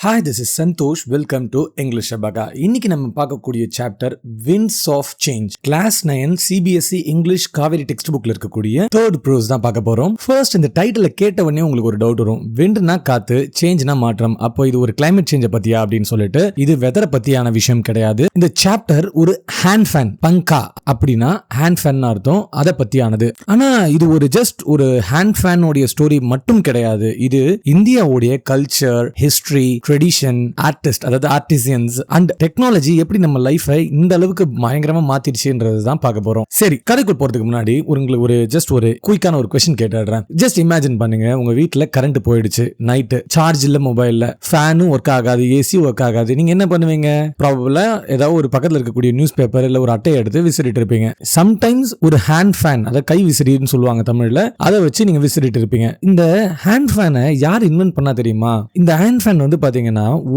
Hi, this is Santhosh. Welcome to English அபகா. இன்னைக்கு நம்ம பார்க்கக்கூடிய chapter winds of change. Class 9 CBSE English Kaveri text புக்ல இருக்கக்கூடிய தேர்ட் ப்ரோஸ் தான் பார்க்க போறோம். ஃபர்ஸ்ட், இந்த டைட்டில் கேட்ட உடனே உங்களுக்கு ஒரு டவுட் வரும். விண்ட்னா காத்து, சேஞ்ச்னா மாற்றம். அப்போ இது ஒரு கிளைமேட் சேஞ்ச பத்தியா அப்படின்னு சொல்லிட்டு, இது வெதரை பத்தியான விஷயம் கிடையாது. இந்த சாப்டர் ஒரு ஹேண்ட் ஃபேன், பங்கா அப்படின்னா ஹேண்ட் ஃபேன் அர்த்தம், அதை பத்தியானது. ஆனா இது ஒரு ஜஸ்ட் ஒரு ஹேண்ட் ஃபேன் உடைய ஸ்டோரி மட்டும் கிடையாது. இது இந்தியாவுடைய கல்ச்சர், ஹிஸ்டரி, ட்ரெடிஷன், ஆர்டிஸ்ட் அதாவது ஆர்டிசியன்ஸ் அண்ட் டெக்னாலஜி எப்படி நம்ம லைஃபை இந்த அளவுக்கு பயங்கரமா மாத்திடுச்சுன்றது தான் பார்க்க போறோம். சரி, கதைக்குள் போறதுக்கு முன்னாடி உங்களுக்கு ஒரு ஜஸ்ட் ஒரு குயிக்கான ஒரு கொஸ்டின் கேட்டுறேன். ஜஸ்ட் இமேஜின் பண்ணுங்க, உங்க வீட்டுல கரண்ட் போயிடுச்சு, நைட்டு சார்ஜ் இல்ல, மொபைல்ல ஃபேனும் ஒர்க் ஆகாது, ஏசி ஒர்க் ஆகாது. நீங்க என்ன பண்ணுவீங்க? ப்ராபபிளா ஏதாவது ஒரு பக்கத்துல இருக்கக்கூடிய நியூஸ் பேப்பர் இல்ல ஒரு அட்டையை எடுத்து விசிறிட்டு இருப்பீங்க. சம்டைம்ஸ் ஒரு ஹேண்ட் ஃபேன், அதை கை விசிறின்னு சொல்லுவாங்க தமிழ்ல, அதை வச்சு நீங்க விசிறிட்டு இருப்பீங்க. இந்த ஹேண்ட் ஃபேனை யார் இன்வென்ட் பண்ணா தெரியுமா? இந்த ஹேண்ட் ஃபேன் வந்து பாத்தீங்கன்னா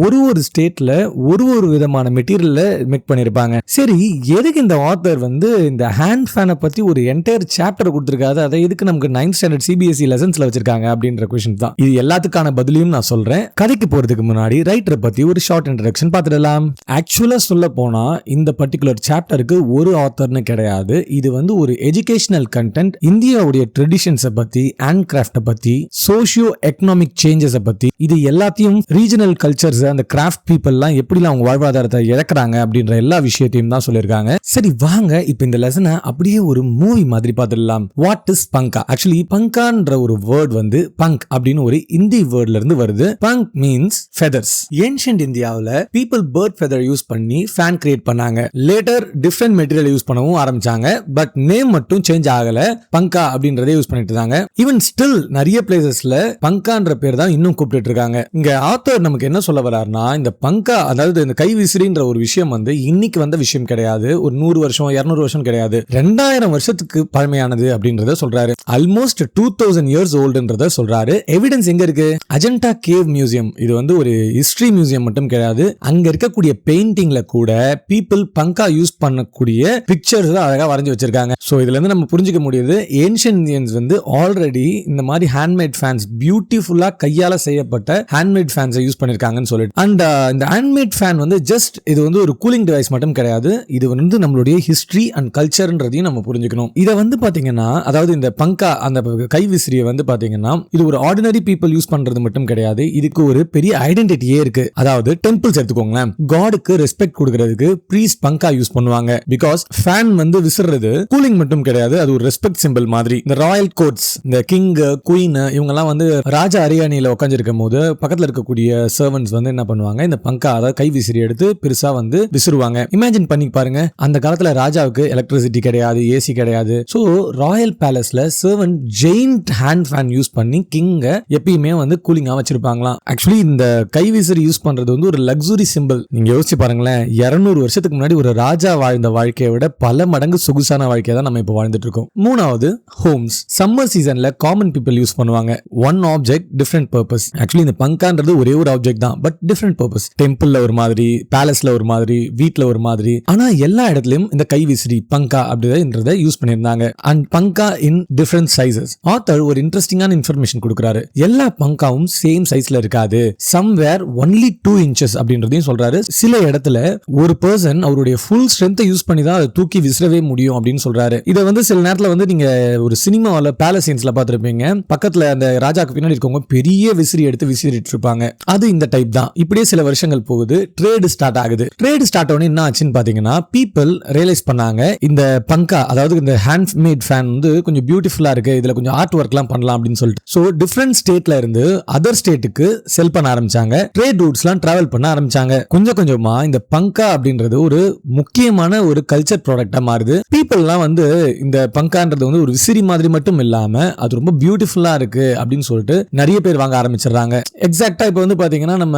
ஒரு ஸ்டேட்ல ஒரு விதமான மெட்டீரியல்ல மேக் பண்ணிருப்பாங்க. சரி, எதுக்கு இந்த ஆத்தர் வந்து இந்த ஹேண்ட் ஃபேனை பத்தி ஒரு என்டையர் சாப்டர் கொடுத்திருக்காரு? அதை எதுக்கு நமக்கு 9th ஸ்டாண்டர்ட் சிபிஎஸ்இ லெசன்ஸ்ல வச்சிருக்காங்க அப்படின்ற क्वेश्चन தான். இது எல்லாத்துக்கான பதிலையும் நான் சொல்றேன். கதைக்கு போறதுக்கு முன்னாடி ரைட்டரை பத்தி ஒரு ஷார்ட் இன்ட்ரோடக்ஷன் பார்த்துடலாம். ஆக்சுவலா சொல்ல போனா இந்த பர்டிகுலர் சாப்டருக்கு ஒரு ஆத்தர்னு கிடையாது. இது வந்து ஒரு எஜுகேஷனல் கண்டென்ட். இந்தியாவுடைய ட்ரெடிஷன்ஸை பத்தி, ஹேண்ட் கிராஃப்டை பத்தி, சோஷியோ எக்கனாமிக் சேஞ்சஸை பத்தி, இது எல்லாத்தையும் ரீஜனல் கல்ச்சர்ஸ், அந்த கிராஃப்ட் பீப்புள்லாம் எப்படிலாம் அவங்க வாழ்வாதாரத்தை இழக்கிறாங்க அப்படின்ற எல்லா விஷயத்தையும் தான் சொல்லியிருக்காங்க. சரி வாங்க, இப்போ இந்த லெசனை அப்படியே ஒரு மூவி மாதிரி பார்த்துடலாம். What is pankha? ஆக்சுவலி பங்கான்ற ஒரு வேர்ட் வந்து பங்க் அப்படின்னு ஒரு இந்தி வேர்ட்ல இருந்து வருது. Bunk means feathers. ஏன்ஷியன்ட் இந்தியாவில் பீப்புள் பேர்ட் ஃபெதர் யூஸ் பண்ணி ஃபேன் கிரியேட் பண்ணாங்க. லேட்டர் டிஃப்ரெண்ட் மெட்டீரியல் யூஸ் பண்ணவும் ஆரம்பிச்சாங்க. பட் நேம் மட்டும் சேஞ்ச் ஆகல, பங்கா அப்படின்றதே யூஸ் பண்ணிட்டு இருந்தாங்க. ஈவன் ஸ்டில் நிறைய பிளேசஸ்ல பங்கான்ற பேர் தான் இன்னும் கூப்பிட்டு இருக்காங்க. இங்க ஆத்தர் நமக்கு என்ன சொல்ல வர்றாருன்னா, இந்த பங்கா அதாவது இந்த கை விசிறின்ற ஒரு விஷயம் வந்து இன்னைக்கு வந்த விஷயம் கிடையாது. ஒரு 100 வருஷம் 200 வருஷம் கிடையாது, 2000 வருஷத்துக்கு பழமையானது அப்படின்றத சொல்றாரு. ஆல்மோஸ்ட் 2000 இயர்ஸ் ஓல்டுன்றத சொல்றாரு. எவிடன்ஸ் எங்க இருக்கு? Ajanta cave museum. இது வந்து ஒரு ஹிஸ்டரி மியூசியம் மட்டும் கிடையாது. அங்க இருக்கக்கூடிய பெயிண்டிங்ல கூட பீப்புள் பங்கா யூஸ் பண்ணக்கூடிய பிக்சர்ஸ் அழகா வரைஞ்சு வச்சிருக்காங்க. சோ இதுல இருந்து நம்ம புரிஞ்சுக்க முடியுது, ஏன்ஷியன்ட் இந்தியன்ஸ் வந்து ஆல்ரெடி இந்த மாதிரி ஹேண்ட்மேட் ஃபேன்ஸ், பியூட்டிஃபுல்லா கையால செய்யப்பட்ட ஹேண்ட்மேட் ஃபேன்ஸை யூஸ் பண்ணிருக்காங்கன்னு சொல்லிட்டு. அண்ட் இந்த ஹேண்ட்மேட் ஃபேன் வந்து ஜஸ்ட் இது வந்து ஒரு கூலிங் டிவைஸ் மட்டும் கிடையாது. இது வந்து நம்மளுடைய ஹிஸ்டரி அண்ட் கல்ச்சர்ன்றதையும் நம்ம புரிஞ்சுக்கணும். இதை வந்து பாத்தீங்கன்னா, அதாவது இந்த பங்கா அந்த கை விசிறியை வந்து பாத்தீங்கன்னா, இது ஒரு ஆர்டினரி பீப்புள் யூஸ் பண்றது மட்டும் கிடையாது. இதுக்கு ஒரு பெரிய ஐடென்டிட்டியே இருக்கு. அதாவது டெம்பிள்ஸ் எடுத்துக்கோங்களேன், காடுக்கு ரெஸ்பெக்ட் கொடுக்கறதுக்கு பிரீஸ்ட் பங்கா யூஸ் பண்ணுவாங்க. பிகாஸ் ஃபேன் வந்து விசிறது கூலிங் மட்டும் கிடையாது, அது ஒரு ரெஸ்பெக்ட் சிம்பிள் மாதிரி. இந்த ராயல் கோர்ட்ஸ், இந்த கிங், குயின், இவங்க எல்லாம் வந்து ராஜா அரியணையில உட்காந்துருக்கும் போது பக்கத்துல இருக்கக்கூடிய சர்வன்ட்ஸ் வந்து என்ன பண்ணுவாங்க, இந்த பங்கா அதாவது கை விசிறி எடுத்து பெருசா வந்து விசிறுவாங்க. இமேஜின் பண்ணி பாருங்க, அந்த காலத்துல ராஜாவுக்கு எலக்ட்ரிசிட்டி கிடையாது, ஏசி கிடையாது. சோ ராயல் பேலஸ்ல servant giant hand fan use பண்ணி கிங்க எப்பயுமே வந்து கூலிங்கா வச்சிருப்பாங்களாம். ஆக்சுவலி இந்த கை விசிறி யூஸ் பண்றது வந்து ஒரு லக்ஸுரி சிம்பிள். நீங்க யோசிச்சு பாருங்களேன், 200 வருஷத்துக்கு முன்னாடி ஒரு ராஜா வாழ்ந்த வாழ்க்கையை விட பல மடங்கு சொகுசான வாழ்க்கையை தான் நம்ம இப்போ வாழ்ந்துட்டு இருக்கோம். மூணாவது, ஹோம்ஸ். சம்மர் சீசன்ல காமன் பீப்புள் யூஸ் பண்ணுவாங்க. One object different purpose. Actually இந்த பங்கான்றது ஒரே ஒரு ஆப்ஜெக்ட் தான், பட் டிஃபரெண்ட் பர்பஸ். டெம்பிள்ல ஒரு மாதிரி, பேலஸ்ல ஒரு மாதிரி, வீட்ல ஒரு மாதிரி. ஆனா எல்லா இடத்துலயும் இந்த கை விசிறி பங்கா அப்படின்றத யூஸ் பண்ணிருந்தாங்க. And pankha in different sizes. Author ஒரு இன்ட்ரெஸ்டிங்கான இன்ஃபர்மேஷன் கொடுக்குறாரு. எல்லா பங்காவும் சேம் சைஸ்ல இருக்காது. சம்வேர் ஒன்லி 2 inches அப்படின்றதையும் சொல்றாரு. சில இடத்துல ஒரு பர்சன் அவருடைய ஃபுல் ஸ்ட்ரென்த்தை யூஸ் பண்ணி தான் அதை தூக்கி விசிறவே முடியும் அப்படின்னு சொல்றாரு. இதை வந்து சில நேரத்துல வந்து நீங்க ஒரு சினிமாவில் பேலஸ் சீன்ஸ்ல பார்த்திருப்பீங்க, பக்கத்துல அந்த ராஜாக்கு பின்னாடி இருக்கவங்க பெரிய விசிறி எடுத்து விசிறிட்டு இருப்பாங்க. அது இந்த டைப் தான். இப்படியே சில வருஷங்கள் போகுது, ட்ரேட் ஸ்டார்ட் ஆகுது. ட்ரேட் ஸ்டார்ட் ஆனே என்ன ஆச்சுன்னு பாத்தீங்கன்னா, பீப்புள் ரியலைஸ் பண்ணாங்க இந்த பங்கா அதாவது இந்த ஹேண்ட் மேட் ஃபேன் வந்து கொஞ்சம் பியூட்டிஃபுல்லா இருக்கு, இதுல கொஞ்சம் ஆர்ட் ஒர்க்லாம் பண்ணலாம் அப்படின்னு சொல்லிட்டு சோ டிஃபரெண்ட் ஸ்டேட்ல இருந்து அதர் ஸ்டேட்டுக்கு செல் பண்ண ஆரம்பிச்சாங்க. ட்ரேட் ரூட்ஸ்லாம் டிராவல் பண்ண ஆரம்பிச்சாங்க. கொஞ்சம் கொஞ்சமா இந்த பங்கா அப்படின்றது ஒரு முக்கியமான ஒரு கல்ச்சர் ப்ராடக்டா மாறுது. பீப்புள்லாம் வந்து இந்த பங்கான்றது வந்து ஒரு விசிறி மாதிரி மட்டும் இல்லாம அது ரொம்ப பியூட்டிஃபுல்லா இருக்கு அப்படின்னு சொல்லிட்டு நிறைய பேர் வாங்க ஆரம்பிச்சிடுறாங்க. எக்ஸாக்டா இப்போ வந்து பாத்தீங்கன்னா, நம்ம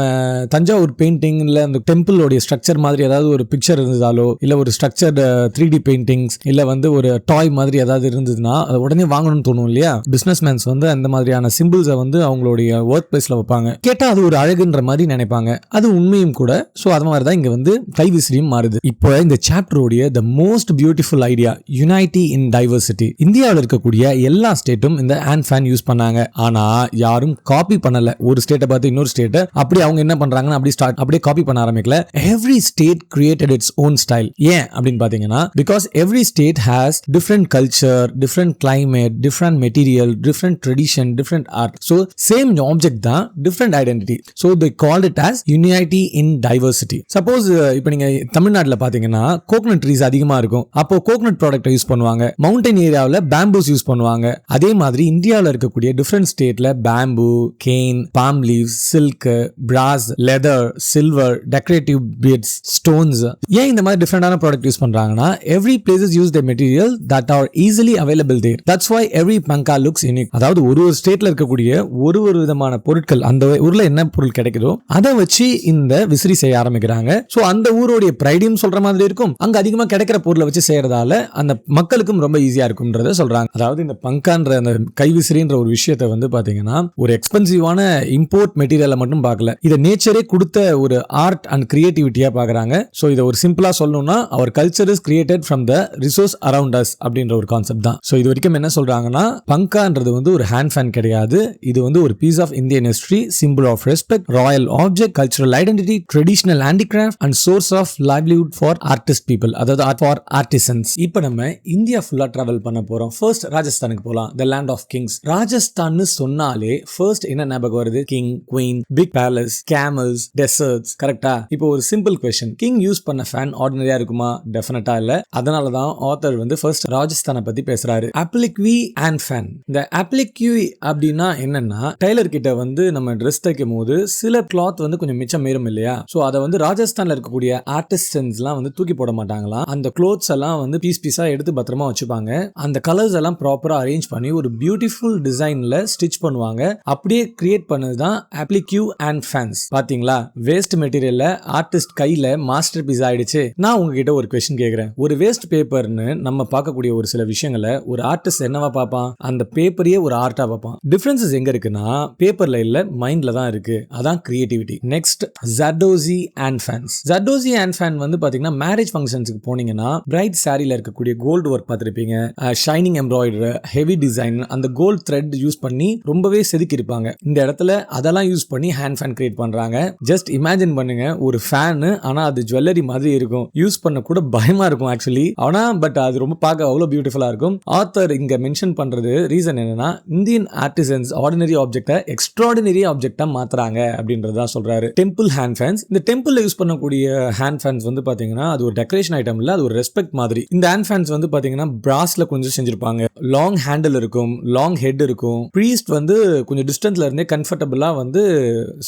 தஞ்சாவூர் பெயிண்டிங் இல்ல அந்த டெம்பிளோட ஸ்ட்ரக்சர் மாதிரி ஏதாவது ஒரு பிக்சர் இருந்ததாலோ, இல்ல ஒரு ஸ்ட்ரக்சர் 3D பெயிண்டிங்ஸ், இல்ல வந்து ஒரு டாய் மாதிரி ஏதாவது இருந்ததுன்னா அதை உடனே வாங்கணும்னு தோணும் இல்லையா? பிசினஸ் மேன்ஸ் வந்து அந்த மாதிரியான சிம்பிள்ஸை வந்து அவங்களுடைய ஒர்க் பிளேஸ்ல வைப்பாங்க. கேட்டா அது ஒரு அழகுன்ற மாதிரி நினைப்பாங்க. அது உண்மையும் கூட. சோ அது மாதிரி தான் இங்க வந்து கை விசிறியும் மாறுது. இப்போ இந்த சாப்டரோடைய the most beautiful idea, unity in diversity. இந்தியாவில் இருக்கக்கூடிய எல்லா ஸ்டேட்டும் இந்த ஹேண்ட் ஃபேன் யூஸ் பண்ணாங்க. ஆனா யாரும் காப்பி பண்ணல. ஒரு ஸ்டேட்டை பார்த்து இன்னொரு ஸ்டேட்டை அப்படி அவங்க என்ன பண்றாங்கன்னா அப்படியே காப்பி பண்ண ஆரம்பிக்கல. Every state created its own style. ஏன் அப்படின்னு பாத்தீங்கன்னா because every state has different culture, different climate, different material, different tradition, different art. So same object தான், different identity. So they called it as unity in diversity. Suppose இப்போ நீங்க தமிழ்நாட்டில் பாத்தீங்கன்னா coconut trees அதிகமா இருக்கும். அப்போ கோகனட் ப்ராடக்ட் யூஸ் பண்ணுவாங்க. Mountain ஏரியாவில் பேம்பூஸ் யூஸ் பண்ணுவாங்க. அதே மாதிரி இந்தியாவில் இருக்கக்கூடிய டிஃப்ரெண்ட் ஸ்டேட்ல bamboo, cane, palm leaves, silk, brass, leather, silver, decorative beads, stones. ஏன் இந்த மாதிரி டிஃப்ரெண்டான ப்ராடக்ட் யூஸ் பண்றாங்கன்னா every places use the material that are easily available there. That's why every pankha looks unique. அதாவது ஒரு ஸ்டேட்ல இருக்கக்கூடிய ஒரு விதமான பொருட்கள், அந்த ஊர்ல என்ன பொருள் கிடைக்குதோ அதை வச்சு இந்த விசிறி செய்ய ஆரம்பிக்கிறாங்க. சோ அந்த ஊருடைய பிரைடியம் சொல்ற மாதிரி இருக்கும். அங்க அதிகமா கிடைக்கிற பொருளை வச்சு செய்யறதால அந்த மக்களுக்கும் ரொம்ப ஈஸியா இருக்கும்ன்றத சொல்றாங்க. அதாவது இந்த பங்கான்ற அந்த கைவிசிறின்ற ஒரு விஷயத்தை வந்து பாத்தீங்கன்னா ஒரு எக்ஸ்பென்சிவான இம்போர்ட் மெட்டீரியலை மட்டும் பார்க்கல, இதை நேச்சரே கொடுத்த ஒரு ஆர்ட் அண்ட் கிரியேட்டிவிட்டியா பாக்குறாங்க. சோ இதை ஒரு சிம்பிளா சொல்லணும்னா அவர் culture is created from the resource around us அப்படின்ற ஒரு கான்செப்ட் தான். சோ இது வரைக்கும் என்ன சொல்றாங்கன்னா பங்கான்றது வந்து ஒரு ஹேண்ட் ஃபேன் கிடையாது. இது வந்து ஒரு piece of Indian history, simple of respect, royal object, cultural identity, traditional handicraft and source of livelihood for artist people, அதாவது ஆர்ட் ஃபார் ஆர்டிசன்ஸ். இப்போ நம்ம இந்தியா ஃபுல்லா டிராவல் பண்ண போறோம். ஃபர்ஸ்ட் ராஜஸ்தானுக்கு போலாம், தி லேண்ட் ஆஃப் கிங்ஸ். ராஜஸ்தான்னு சொன்னாலே ஃபர்ஸ்ட் என்ன ஞாபகம் வருது? King, queen, big palace, camels, deserts. கரெக்டா? இப்போ ஒரு சிம்பிள் क्वेश्चन, கிங் யூஸ் பண்ண ஃபேன் ஆர்டினரியா இருக்குமா? டெஃபினட்டா இல்ல. அதனால தான் ஆத்தர் வந்து ஃபர்ஸ்ட் ராஜஸ்தானை பத்தி பேசுறாரு. அப்ளிக்வி அண்ட் ஃபேன். இந்த அப்ளிக்வி அப்படின்னா என்னன்னா டெய்லர் கிட்ட வந்து நம்ம ட்ரெஸ் தைக்கும் போது சில கிளாத் வந்து கொஞ்சம் மிச்சம் மீறும் இல்லையா? சோ அதை வந்து ராஜஸ்தான்ல இருக்கக்கூடிய ஆர்டிஸ்டன்ஸ்லாம் வந்து தூக்கி போட மாட்டாங்களாம். அந்த க்ளோத்ஸ் எல்லாம் வந்து பீஸ் பீஸா எடுத்து பத்திரமா வச்சுப்பாங்க. அந்த கலர்ஸ் எல்லாம் ப்ராப்பரா அரேஞ்ச் பண்ணி ஒரு பியூட்டிஃபுல் டிசைன்ல ஸ்டிச் பண்ணுவாங்க. அப்படியே கிரியேட் பண்ணதுதான் அப்ளிக்யூ அண்ட் ஃபேன்ஸ். பாத்தீங்களா? வேஸ்ட் மெட்டீரியல்ல ஆர்டிஸ்ட் கையில மாஸ்டர் பீஸ் ஆயிடுச்சு. நான் உங்ககிட்ட ஒரு क्वेश्चन கேக்குறேன். ஒரு வேஸ்ட் பேப்பர்னு நம்ம பார்க்கக்கூடிய ஒரு சில விஷயங்களை ஒரு ஆர்டிஸ்ட் என்னவா பார்ப்பான்? அந்த பேப்பரையே ஒரு ஆர்ட்டா பார்ப்பான். டிஃபரன்சஸ் எங்க இருக்குன்னா பேப்பர்ல இல்ல, மைண்ட்ல தான் இருக்கு. அதான் creativity. Next, zardozi and fans. Zardozi and fan வந்து பாத்தீங்கன்னா மேரேஜ் ஃபங்க்ஷன்ஸ்க்கு போனீங்கன்னா பிரைட் சாரில இருக்கக்கூடிய கோல்டு ஒர்க் பார்த்திருப்பீங்க. ஷைனிங் எம்ப்ராய்டரி, ஹெவி டிசைன், அந்த கோல்ட் த்ரெட் யூஸ் பண்ணி ரொம்பவே செதுக்கி இருப்பாங்க. இந்த இடத்துல அதெல்லாம் யூஸ் பண்ணி ஹேண்ட் ஃபேன் கிரியேட் பண்றாங்க. ஜஸ்ட் இமேஜின் பண்ணுங்க, ஒரு ஃபேன், ஆனா அது ஜுவல்லரி மாதிரி இருக்கும். யூஸ் பண்ண கூட பயமா இருக்கும் ஆக்சுவலி. ஆனா பட் அது ரொம்ப பார்க்க அவ்வளவு பியூட்டிஃபுல்லா இருக்கும். ஆத்தர் இங்க மென்ஷன் பண்றது ரீசன் என்னன்னா இந்தியன் ஆர்டிசன்ஸ் ஆர்டினரி ஆப்ஜெக்ட்டை எக்ஸ்ட்ராடினரி ஆப்ஜெக்ட்டா மாத்துறாங்க அப்படின்றதா சொல்றாரு. Temple hand fans. இந்த டெம்பிள்ல யூஸ் பண்ணக்கூடிய ஹேண்ட் ஃபேன்ஸ் வந்து பாத்தீங்கன்னா அது ஒரு டெக்கரேஷன் ஐட்டம் இல்ல, அது ஒரு ரெஸ்பெக்ட் மாதிரி. இந்த ஹேண்ட் ஃபேன்ஸ் வந்து பாத்தீங்கன்னா பிராஸ்ல கொஞ்சம் செஞ்சிருப்பாங்க. லாங் ஹேண்டில் இருக்கும், லாங் ஹெட் இருக்கும். ப்ரீஸ்ட் வந்து கொஞ்சம் டிஸ்டன்ஸ்ல இருந்தே கம்ஃபர்டபுளா வந்து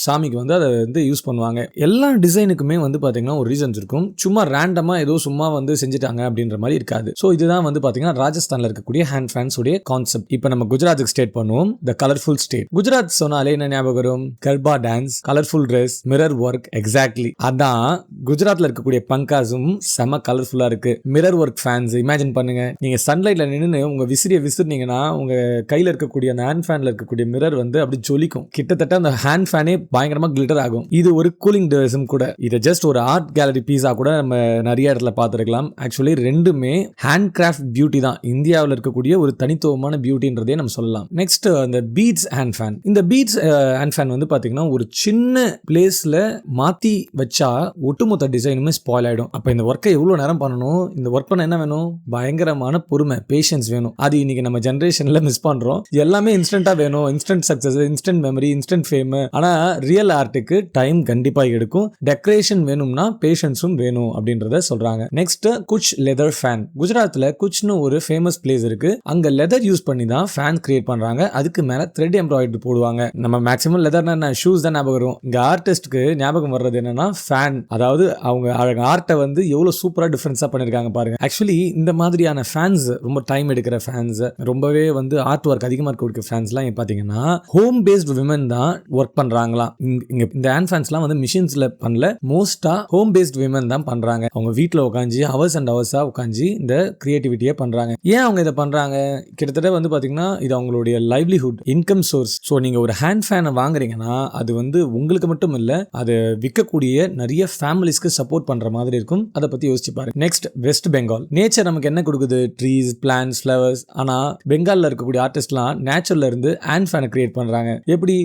சாமிக்கு வந்து அதை வந்து யூஸ் பண்ணுவாங்க. எல்லா டிசைனுக்குமே வந்து பாத்தீங்கன்னா ஒரு ரீசன்ஸ் இருக்கும். சும்மா ரேண்டமா ஏதோ சும்மா வந்து செஞ்சுட்டாங்க அப்படின்ற மாதிரி இருக்காது. சோ இதுதான் வந்து பாத்தீங்கன்னா ராஜஸ்தான்ல இருக்கக்கூடிய ஹேண்ட் ஃபேன்ஸ் உடைய கான்செப்ட். இப்போ நம்ம குஜராத்துக்கு ஸ்டேட் பண்ணுவோம். த கலர்ஃபுல் ஸ்டேட். குஜராத் சொன்னாலே என்ன ஞாபகம் வரும்? Garba dance, colourful dress, mirror work. Exactly அதான் குஜராத்ல இருக்கக்கூடிய பங்காஸும் செம கலர்ஃபுல்லா இருக்கு. மிரர் ஒர்க் ஃபேன்ஸ் இமேஜின் பண்ணுங்க. நீங்க சன்லைட்ல நின்று உங்க விசிறியை விசிறினீங்கன்னா உங்க கையில இருக்கக்கூடிய அந்த ஹேண்ட் ஃபேன்ல இருக்கக்கூடிய மிரர் வந்து அப்படி ஜொலிக்கும். கிட்டத்தட்ட அந்த ஹேண்ட் ஃபேனே பயங்கரமா கிளிட்டர் ஆகும். இது ஒரு கூலிங் டிவைஸும் கூட. இதை ஜஸ்ட் ஒரு ஆர்ட் கேலரி பீஸா கூட நம்ம நிறைய இடத்துல பார்த்துருக்கலாம். ஆக்சுவலி ரெண்டுமே ஹேண்ட் கிராஃப்ட் பியூட்டி தான். இந்தியாவில் இருக்கக்கூடிய ஒரு தனித்துவமான பியூட்டின்றதே நம்ம சொல்லலாம். நெக்ஸ்ட், அந்த பீட்ஸ் ஹேண்ட் ஃபேன். இந்த பீட்ஸ் ஹேண்ட் ஃபேன் வந்து பாத்தீங்கன்னா ஒரு சின்ன பிளேஸ்ல மாத்தி வச்சா ஒட்டுமொத்த டிசைனுமே ஸ்பாயில் ஆயிடும். அப்ப இந்த ஒர்க்கை எவ்வளவு நேரம் பண்ணணும்? இந்த ஒர்க் பண்ண என்ன வேணும்? பயங்கரமான பொறுமை, பேஷன்ஸ் வேணும். அது இன்னைக்கு நம்ம ஜெனரேஷன்ல மிஸ் பண்றோம். எல்லாமே இன்ஸ்டன்டா வேணும். Instant success, instant memory, instant fame. ஆனா ரியல் ஆர்ட்டுக்கு டைம் கண்டிப்பா எடுக்கும். டெக்கரேஷன் வேணும்னா பேஷன்ஸும் வேணும் அப்படின்றத சொல்றாங்க. Next, Kutch leather fan. குஜராத்ல குச்னு ஒரு ஃபேமஸ் பிளேஸ் இருக்கு. அங்க லெதர் யூஸ் பண்ணி தான் ஃபேன் கிரியேட் பண்றாங்க. அதுக்கு மேல த்ரெட் எம்ப்ராய்டரி போடுவாங்க. நம்ம மேக்ஸிமம் லெதர்னா ஷூஸ் தான் ஞாபகம் வரும். இங்க ஆர்டிஸ்ட்க்கு ஞாபகம் வர்றது என்னன்னா ஃபேன். அதாவது அவங்க ஆர்ட்டை வந்து எவ்வளவு சூப்பரா டிஃபரன்ஸா பண்ணிருக்காங்க பாருங்க. ஆக்சுவலி இந்த மாதிரியான ஃபேன்ஸ், ரொம்ப டைம் எடுக்கிற ஃபேன்ஸ், ரொம்பவே வந்து ஆர்ட் ஒர்க் அதிகமா இருக்க ஃபேன்ஸ்லாம் பாத்தீங்கன்னா ஹோம் பேஸ்ட் விமன் தான் ஒர்க் பண்றாங்களாம். இங்க இந்த ஹேண்ட் ஃபேன்ஸ்லாம் வந்து மிஷின்ஸ்ல பண்ணல, மோஸ்டா ஹோம் பேஸ்ட் விமன் தான் பண்றாங்க. அவங்க வீட்ல உட்காந்து ஹவர்ஸ் அண்ட் ஹவர்ஸா உட்காந்து இந்த கிரியேட்டிவிட்டியை பண்றாங்க. ஏன் அவங்க இதை பண்றாங்க? கிட்டத்தட்ட வந்து பாத்தீங்கன்னா இது அவங்களுடைய லைவ்லிஹுட், இன்கம் சோர்ஸ். ஸோ நீங்க ஒரு ஹேண்ட் ஃபேனை வாங்குறீங்கன்னா அது வந்து உங்களுக்கு மட்டும் இல்ல, அது விற்கக்கூடிய நிறைய ஃபேமிலிஸ்க்கு சப்போர்ட் பண்ற மாதிரி இருக்கும். அதை பத்தி யோசிச்சு பாருங்க. Next, west Bengal. நேச்சர் நமக்கு என்ன கொடுக்குது? Trees, plants, flowers. ஆனா பெங்கால்ல இருக்கக்கூடிய ஆர்டிஸ்ட்லாம் நேச்சுரல்ல இருந்து ஹேண்ட் ஃபேனை கிரியேட் பண்றாங்க. எப்படி?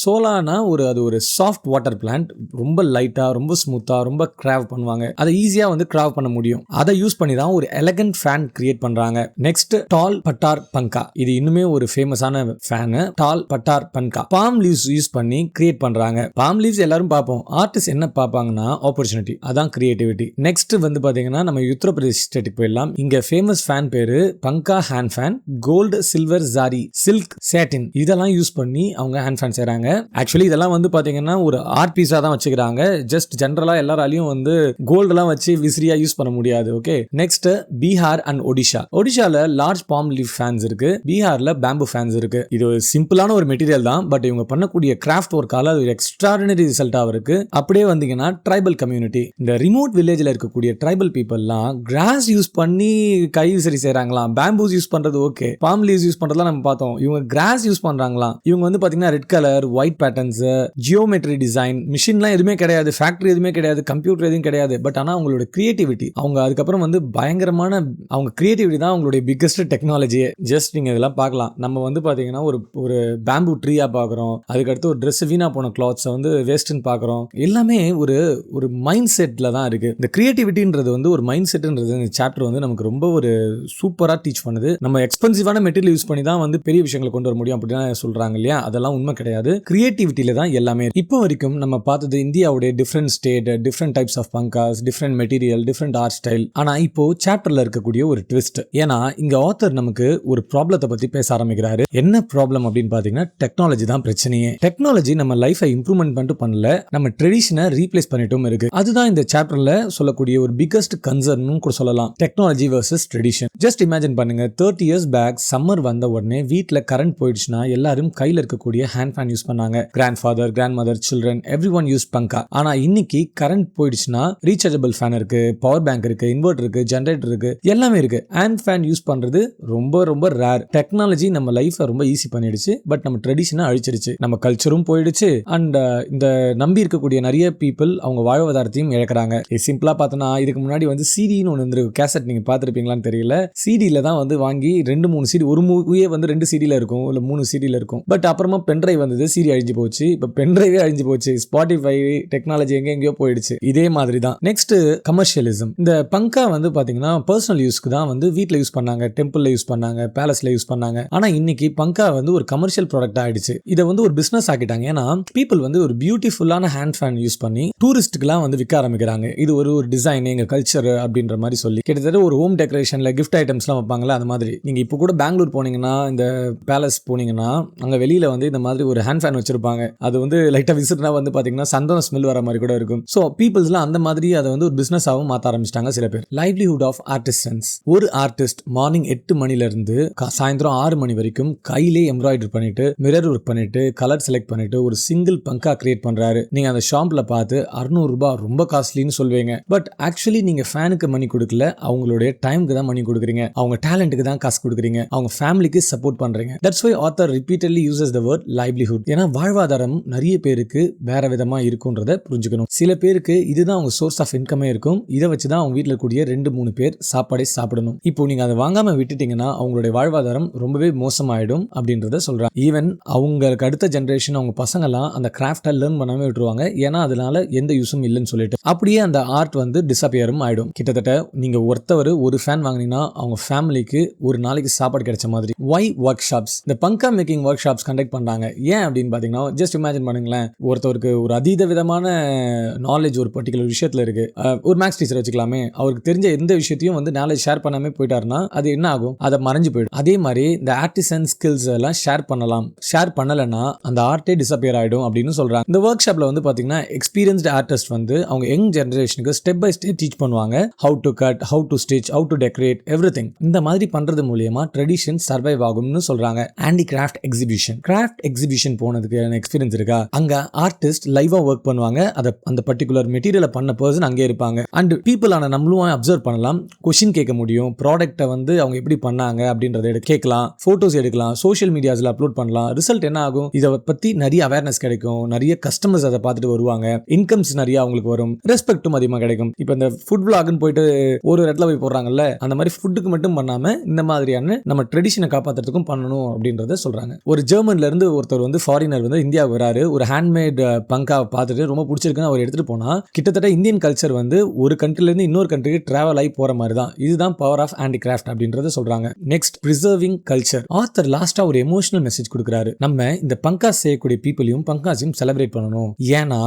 சோலானா அது ஒரு சாஃப்ட் வாட்டர் பிளான்ட், ரொம்ப லைட்டா, ரொம்ப ஸ்மூத்தா, ரொம்ப கிராவ் பண்ணுவாங்க. அதை ஈஸியா வந்து கிராவ் பண்ண முடியும். அதை யூஸ் பண்ணி தான் ஒரு எலகன்ட் ஃபேன் கிரியேட் பண்றாங்க. நெக்ஸ்ட் டால் பட்டார் பங்கா, இது இன்னுமே ஒரு ஃபேமஸான ஃபேன். டால் பட்டார் பங்கா பாம் லீவ்ஸ் யூஸ் பண்ணி கிரியேட் பண்றாங்க. பாம் லீவ்ஸ் எல்லாரும் பார்ப்போம், ஆர்டிஸ்ட் என்ன பார்ப்பாங்கன்னா ஆப்பர்ச்சுனிட்டி, அதான் கிரியேட்டிவிட்டி. நெக்ஸ்ட் வந்து பாத்தீங்கன்னா நம்ம உத்தரப்பிரதேஷ் ஸ்டேட்டுக்கு போயிடலாம். இங்க ஃபேமஸ் ஃபேன் பேரு pankha hand fan. Gold, silver, zari, silk, satin இதெல்லாம் யூஸ் பண்ணி அவங்க ஹேண்ட் ஃபேன் செய்றாங்க. ஆக்சுவலி இதெல்லாம் வந்து பாத்தீங்கன்னா ஒரு ஆர்ட் பீஸா தான் வச்சுக்கிறாங்க. ஜஸ்ட் ஜெனரலா எல்லாராலையும் வந்து கோல்டெல்லாம் வச்சு விசிறியா யூஸ் பண்ண முடியாது. Okay, next Bihar and Odisha. ஒடிஷால லார்ஜ் பாம் லீஃப் ஃபேன்ஸ் இருக்கு, பீகார்ல பேம்பு ஃபேன்ஸ் இருக்கு. இது சிம்பிளான ஒரு மெட்டீரியல் தான், பட் இவங்க பண்ணக்கூடிய கிராஃப்ட் ஒர்க்கால அது ஒரு எக்ஸ்ட்ராடினரி ரிசல்ட்டா இருக்கு. அப்படியே வந்தீங்கன்னா ட்ரைபல் கம்யூனிட்டி, இந்த ரிமோட் வில்லேஜ்ல இருக்கக்கூடிய ட்ரைபல் பீப்புள்லாம் கிராஸ் யூஸ் பண்ணி கை விசிறி செய்றாங்களாம். பேம்பூஸ் யூஸ் பண்றது ஓகே, பாம் லீவ்ஸ் யூஸ் பண்றதெல்லாம் நம்ம பார்த்தோம். இவங்க கிராஸ் யூஸ் பண்றாங்களாம். இவங்க வந்து பாத்தீங்கன்னா red colour, white patterns, geometry design, மிஷின்லாம் எதுவுமே கிடையாது, ஃபேக்டரி எதுவுமே கிடையாது, கம்ப்யூட்டர் எதுவும் கிடையாது. பட் ஆனா அவங்களோட கிரியேட்டிவிட்டி, அவங்க அதுக்கப்புறம் வந்து பயங்கரமான அவங்க கிரியேட்டிவிட்டி தான் அவங்களுடைய பிக்கஸ்ட் டெக்னாலஜியே. ஜஸ்ட் நீங்க இதெல்லாம் பார்க்கலாம். நம்ம வந்து பாத்தீங்கன்னா ஒரு பேம்பு ட்ரீயா பாக்குறோம், அதுக்கடுத்து ஒரு ட்ரெஸ் வீணா போன கிளாத்ஸ் வந்து வேஸ்ட்னு பாக்குறோம். எல்லாமே ஒரு மைண்ட் செட்ல தான் இருக்கு. இந்த கிரியேட்டிவிட்டின்றது வந்து ஒரு மைண்ட் செட்ன்றது இந்த சாப்டர் வந்து நமக்கு ரொம்ப ஒரு சூப்பரா டீச் பண்ணுது. நம்ம எக்ஸ்பென்சிவான மெட்டீரியல் யூஸ் பண்ணி தான் வந்து பெரிய விஷயங்களை கொண்டு வர முடியும் அப்படின்னு சொல்றாங்க இல்லையா, அதெல்லாம் உண்மை கிடையாது. கிரியேட்டிவிட்டியில தான் எல்லாமே. இப்போ வரைக்கும் நம்ம பார்த்தது இந்தியாவுடைய different state, different types of pankhas, different material, different art style. ஆனா இப்போ சாப்டர்ல இருக்கக்கூடிய ஒரு ட்விஸ்ட், ஏன்னா இங்க ஆத்தர் நமக்கு ஒரு ப்ராப்ளத்தை பத்தி பேச ஆரம்பிக்கிறாரு. என்ன ப்ராப்ளம் அப்படின்னு பாத்தீங்கன்னா டெக்னாலஜி தான் பிரச்சனையே. டெக்னாலஜி நம்ம லைஃபை இம்ப்ரூவ்மெண்ட் பண்ணிட்டு பண்ணல, நம்ம ட்ரெடிஷனை ரீப்ளேஸ் பண்ணிட்டும் இருக்கு. அதுதான் இந்த சாப்டர்ல சொல்லக்கூடிய ஒரு பிகஸ்ட் கன்சர்ன் கூட சொல்லலாம். Technology versus tradition. Just imagine பண்ணுங்க, 30 இயர்ஸ் பேக் சம்மர் வந்த உடனே வீட்டுல கரண்ட் போயிடுச்சுன்னா எல்லாரும் கையில இருக்கக்கூடிய ஹேண்ட் ஃபேன் யூஸ் பண்ணாங்க. Grand father, grand mother, children, every one use பங்கா. ஆனா இன்னைக்கு கரண்ட் போயிடுச்சுன்னா ரீசார்ஜபிள் ஃபேன் இருக்கு, பவர் பேங்க் இருக்கு, இன்வெர்டர் இருக்கு, ஜெனரேட்டர் இருக்கு, எல்லாமே இருக்கு. ஹேண்ட் ஃபேன் யூஸ் பண்றது ரொம்ப ரொம்ப ரேர். டெக்னாலஜி நம்ம லைஃபை ரொம்ப ஈஸி பண்ணிடுச்சு, பட் நம்ம ட்ரெடிஷனை அழிச்சிருச்சு, நம்ம கல்ச்சரும் போயிடுச்சு. அண்ட் இந்த நம்பி இருக்கக்கூடிய நிறைய பீப்புள் அவங்க வாழ்வாதாரத்தையும் இழக்கிறாங்க. சிம்பிளா பார்த்தோன்னா இதுக்கு முன்னாடி வந்து சிடின்னு ஒன்று வந்து கேசட் நீங்க பார்த்துருப்பீங்களான்னு தெரியல. சிடியில தான் வந்து வாங்கி 2-3 சிடி, ஒரு மூவியே வந்து 2 சிடியில இருக்கும், இல்ல 3 சிடியில இருக்கும். பட் அப்புறமா பென்ட்ரைவ் வந்தது, சிடி அழிஞ்சு போச்சு. இப்ப பென்ட்ரைவே அழிஞ்சு போச்சு. ஸ்பாட்டிஃபை டெக்னாலஜி எங்கேயோ போயிடுச்சு. இதே மாதிரி தான். நெக்ஸ்ட் கமர்ஷியலிசம். இந்த பங்கா வந்து பாத்தீங்கன்னா பர்சனல் யூஸ்க்கு தான் வந்து வீட்ல யூஸ் பண்ணாங்க, டெம்பிள்ல யூஸ் பண்ணாங்க, பேலஸ்ல யூஸ் பண்ணாங்க. ஆனா இன்னைக்கு பங்கா வந்து ஒரு கமர்ஷியல் ப்ராடக்ட் ஆயிடுச்சு. இதை வந்து ஒரு பிசினஸ் ஆக்கிட்டாங்க. ஏன்னா பீப்புள் வந்து ஒரு பியூட்டிஃபுல்லான ஹேண்ட் ஃபேன் யூஸ் பண்ணி டூரிஸ்ட்டுக்குலாம் வந்து விற்க ஆரம்பிக்கிறாங்க. இது ஒரு டிசைன், எங்க கல்ச்சர் அப்படின்ற மாதிரி சொல்லி கிட்டத்தட்ட ஒரு ஹோம் டெக்கரேஷன்ல கிஃப்ட் ஐட்டம்ஸ்லாம் வைப்பாங்களா, அந்த மாதிரி. நீங்க இப்போ கூட பெங்களூர் போனீங்கன்னா, இந்த பேலஸ் போனீங்கன்னா, அங்க வெளியில வந்து இந்த மாதிரி ஒரு ஹேண்ட் ஃபேன் வச்சிருப்பாங்க. அது வந்து லைட்டா விசிறினா வந்து பாத்தீங்கன்னா சந்தன ஸ்மெல் வர மாதிரி கூட இருக்கும். ஸோ பீப்புள்ஸ்லாம் அந்த மாதிரி அதை வந்து ஒரு பிசினஸாகவும் மாற்ற ஆரம்பிச்சிட்டாங்க சில பேர். Livelihood of artisans. ஒரு ஆர்டிஸ்ட் மார்னிங் 8 மணில இருந்து சாயந்தரம் 6 மணி வரைக்கும் கையிலே எம்ப்ராய்டரி பண்ணிட்டு, மிரர் ஒர்க் பண்ணிட்டு, கலர் செலக்ட் பண்ணிட்டு ஒரு சிங்கிள் பங்கா கிரியேட் பண்றாரு. நீங்க அந்த ஷாப்ல பார்த்து 600 ரூபாய் ரொம்ப காஸ்ட்லின்னு சொல்வீங்க. பட் ஆக்சுவலி நீங்க ஃபேனுக்கு மணி கொடுக்கல, அவங்களுடைய டைமுக்கு தான் மணி கொடுக்குறீங்க, அவங்க டேலண்ட்டுக்கு தான் காசு கொடுக்குறீங்க, அவங்க ஃபேமிலிக்கு சப்போர்ட் பண்றீங்க. That's why author repeatedly uses the word livelihood. ஏன்னா வாழ்வாதாரம் நிறைய பேருக்கு வேற விதமா இருக்கும்ன்றத புரிஞ்சுக்கணும். சில பேருக்கு இதுதான் அவங்க சோர்ஸ் ஆஃப் இன்கமே இருக்கும். இதை வச்சு தான் அவங்க வீட்டில் இருக்கக்கூடிய 2-3 பேர் சாப்பாடே சாப்பிடணும். இப்போ நீங்க அதை வாங்காம விட்டுட்டீங்கன்னா அவங்களுடைய வாழ்வாதாரம் ரொம்பவே மோசமாயிடும் அப்படின்றத சொல்றாங்க. ஈவன் அவங்களுக்கு அடுத்த ஜெனரேஷன், அவங்க பசங்கெல்லாம் அந்த கிராஃப்டை லேர்ன் பண்ணாம விட்டுருவாங்க. ஏன்னா அதனால எந்த யூஸும் இல்லைன்னு சொல்லிட்டு அப்படியே அந்த ஆர்ட் வந்து டிஸப்பியரும் ஆயிடும். கிட்டத்தட்ட நீங்க ஒரு ஃபேன் வாங்கினீங்கன்னா அவங்க ஃபேமிலிக்கு ஒரு நாளைக்கு சாப்பாடு கிடைச்ச மாதிரி. Why workshops. இந்த pankha making workshops conduct பண்றாங்க. ஏன் அப்படின்னு பாத்தீங்கன்னா, ஜஸ்ட் இமேஜின் பண்ணுங்களேன், ஒருத்தருக்கு ஒரு அதீத விதமான நாலேஜ் ஒரு பர்டிகுலர் விஷயத்துல இருக்கு. ஒரு மேக்ஸ் டீச்சர் வச்சுக்கலாமே, அவருக்கு தெரிஞ்ச எந்த விஷயத்தையும் வந்து நாலேஜ் ஷேர் பண்ணாம போயிட்டாருன்னா அது என்ன ஆகும், அதை மறைஞ்சு போயிடும். அதே மாதிரி இந்த ஆர்டிசன் ஸ்கில்ஸ் எல்லாம் ஷேர் பண்ணலாம். ஷேர் பண்ணலன்னா அந்த ஆர்ட்டே டிஸப்பியர் ஆயிடும் அப்படின்னு சொல்றாங்க. இந்த ஒர்க் ஷாப்ல வந்து பாத்தீங்கன்னா எக்ஸ்பீரியன்ஸ்டு ஆர்டிஸ்ட் வந்து அவங்க யங் ஜெனரேஷனுக்கு ஸ்டெப் பை ஸ்டெப் டீச் பண்ணுவாங்க. How to cut, how to stitch, how to decorate, everything. இந்த மாதிரி பண்றது மூலமா ட்ரெடிஷன் சர்வைவ் ஆகும்னு சொல்றாங்க. Handicraft exhibition. கிராஃப்ட் எக்ஸிபிஷன் போனதுக்கு எக்ஸ்பீரியன்ஸ் இருக்கா? அங்க ஆர்டிஸ்ட் லைவா ஒர்க் பண்ணுவாங்க. அந்த பர்டிகுலர் மெட்டீரியலை பண்ண பர்சன் அங்கே இருப்பாங்க. அண்ட் பீப்புள் ஆன நம்மளும் அப்சர்வ் பண்ணலாம், கொஸ்டின் கேட்க முடியும், ப்ராடக்ட்டை வந்து அவங்க எப்படி பண்ணாங்க அப்படின்றத கேட்கலாம், போட்டோஸ் எடுக்கலாம், சோஷியல் மீடியாஸ்ல அப்லோட் பண்ணலாம். ரிசல்ட் என்ன ஆகும், இதை பத்தி நிறைய அவேர்னஸ் கிடைக்கும், நிறைய கஸ்டமர்ஸ் அதை பார்த்துட்டு வருவாங்க, இன்கம்ஸ் நிறைய அவங்களுக்கு வரும், ரெஸ்பெக்டும் அதிகமாக கிடைக்கும். இப்போ இந்த ஃபுட் விளாக்னு போயிட்டு ஒரு இடத்துல போய் போடுறாங்கல்ல, அந்த மாதிரி ஃபுட்டுக்கு மட்டும் பண்ணாம இந்த மாதிரியான நம்ம ட்ரெடிஷனை காப்பாற்றுறதுக்கும் பண்ணணும் அப்படின்றத சொல்றாங்க. ஒரு ஜெர்மன்ல இருந்து ஒருத்தர் வந்து ஃபாரினர் வந்து இந்தியாவுக்கு வராரு. ஒரு ஹேண்ட்மேட் பங்கா பார்த்துட்டு ரொம்ப பிடிச்சிருக்குன்னு அவர் எடுத்துட்டு போனா கிட்டத்தட்ட இந்தியன் கல்ச்சர் வந்து ஒரு கண்ட்ரில இருந்து இன்னொரு கண்ட்ரிக்கு டிராவல் ஆகி போற மாதிரி தான். இதுதான் பவர் ஆஃப் ஹேண்டிகிராஃப்ட் அப்படின்றத சொல்றாங்க. Next பிரிசர்விங் culture. ஆத்தர் லாஸ்டா ஒரு எமோஷனல் மெசேஜ் கொடுக்குறாரு. நம்ம இந்த பங்காஸ் செய்யக்கூடிய பீப்புளையும் பங்காஸையும் செலிப்ரேட் பண்ணணும். ஏன்னா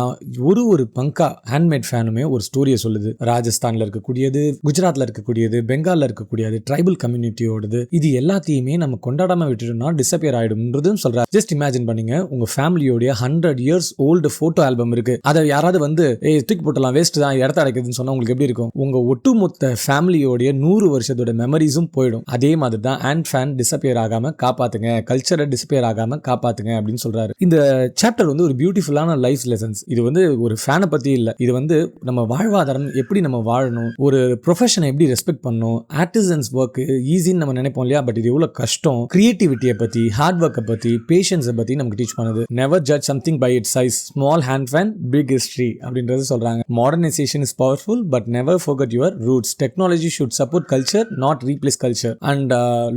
ஒரு பங்கா ஹேண்ட்மேட் ஃபேனுமே ஒரு ஸ்டோரியை சொல்லுது. ராஜஸ்தான்ல இருக்கக்கூடியது, குஜராத்ல இருக்கக்கூடியது, பெங்கால்ல இருக்கக்கூடியது, ட்ரைபல் கம்யூனிட்டியோடது, இது எல்லாத்தையுமே நம்ம கொண்டாடாம விட்டுட்டோம்னா டிசப்பியர் ஆயிடும்ன்றதும் சொல்றாரு. ஜஸ்ட் இமேஜின் பண்ணீங்க, உங்க ஃபேமிலியோடைய 100 years ஓல்டு போட்டோ ஆல்பம் இருக்கு. அதை யாராவது வந்து தூக்கி போட்டலாம், வேஸ்ட் தான், இடத்த அடைக்குதுன்னு சொன்னா உங்களுக்கு எப்படி இருக்கும்? உங்க ஒட்டுமொத்த ஃபேமிலியோடைய 100 வருஷத்தோட மெமரிஸும் போயிடும். அதே மாதிரி தான் ஹேண்ட் ஃபேன் டிசப்பியர் ஆகாம காப்பாத்துங்க, கல்ச்சரை டிசப்பியர் ஆகாம காப்பாத்துங்க அப்படின்னு சொல்றாரு. இந்த சாப்டர் வந்து ஒரு பியூட்டிஃபுல்லான லைஃப் லெசன்ஸ். இது வந்து ஒரு ஃபேனை பத்தி இல்ல, இது வந்து நம்ம வாழ்வாதாரம் எப்படி நம்ம வாழணும், ஒரு ப்ரொஃபஷனை எப்படி ரெஸ்பெக்ட் பண்ணணும், ஆர்டிசன்ஸ் ஒர்க் ஈஸின்னு நம்ம நினைப்போம் இல்லையா, பட் இது எவ்வளவு கஷ்டம், கிரியேட்டிவிட்டியை பத்தி, ஹார்ட் ஒர்க்கை பத்தி, பேஷன்ஸை பத்தி நமக்கு டீச் பண்ணுது. Never judge something by its size, small hand fan big history அப்படின்றது சொல்றாங்க. Modernisation is powerful but never forget your roots. Technology should support culture, not replace culture. And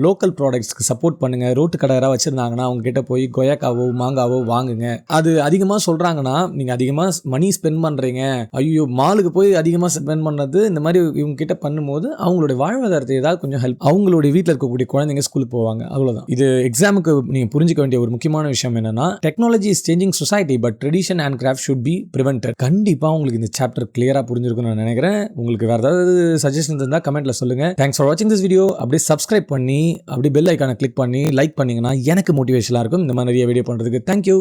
local ப்ராடக்ட்ஸ்க்கு சப்போர்ட் பண்ணுங்க. Road கடை யாராவது வச்சிருந்தாங்கன்னா அவங்க கிட்ட போய் கொய்யாக்காவோ மாங்காவோ வாங்குங்க. அது அதிகமா சொல்றாங்கன்னா நீங்க அதிகமா மணி ஸ்பெண்ட் பண்றீங்க, ஐயோ மாலுக்கு போய் அதிகமா ஸ்பெண்ட் பண்றது, இந்த மாதிரி இவங்க கிட்ட பண்ணும்போது அவங்களுடைய வாழ்வாதாரத்தை ஏதாவது கொஞ்சம் ஹெல்ப், அவங்களுடைய வீட்டில் இருக்கக்கூடிய குழந்தைங்க ஸ்கூலுக்கு போவாங்க, அவ்வளவுதான். இது எக்ஸாமுக்கு நீங்க புரிஞ்சுக்க வேண்டிய ஒரு முக்கியமான விஷயம் என்னன்னா, technology is changing society but tradition and craft should be prevented. கண்டிப்பா உங்களுக்கு இந்த சாப்டர் கிளியரா புரிஞ்சிருக்கும்னு நான் நினைக்கிறேன். உங்களுக்கு வேற ஏதாவது சஜஷன் இருந்தா கமெண்ட்ல சொல்லுங்க. தேங்க்ஸ் ஃபார் வாட்சிங் திஸ் வீடியோ. அப்படியே சப்ஸ்கிரைப் பண்ணி அப்படியே பெல் ஐக்கானை கிளிக் பண்ணி லைக் பண்ணீங்கன்னா எனக்கு மோட்டிவேஷனா இருக்கும் இந்த மாதிரி நிறைய வீடியோ பண்றதுக்கு. தேங்க்யூ.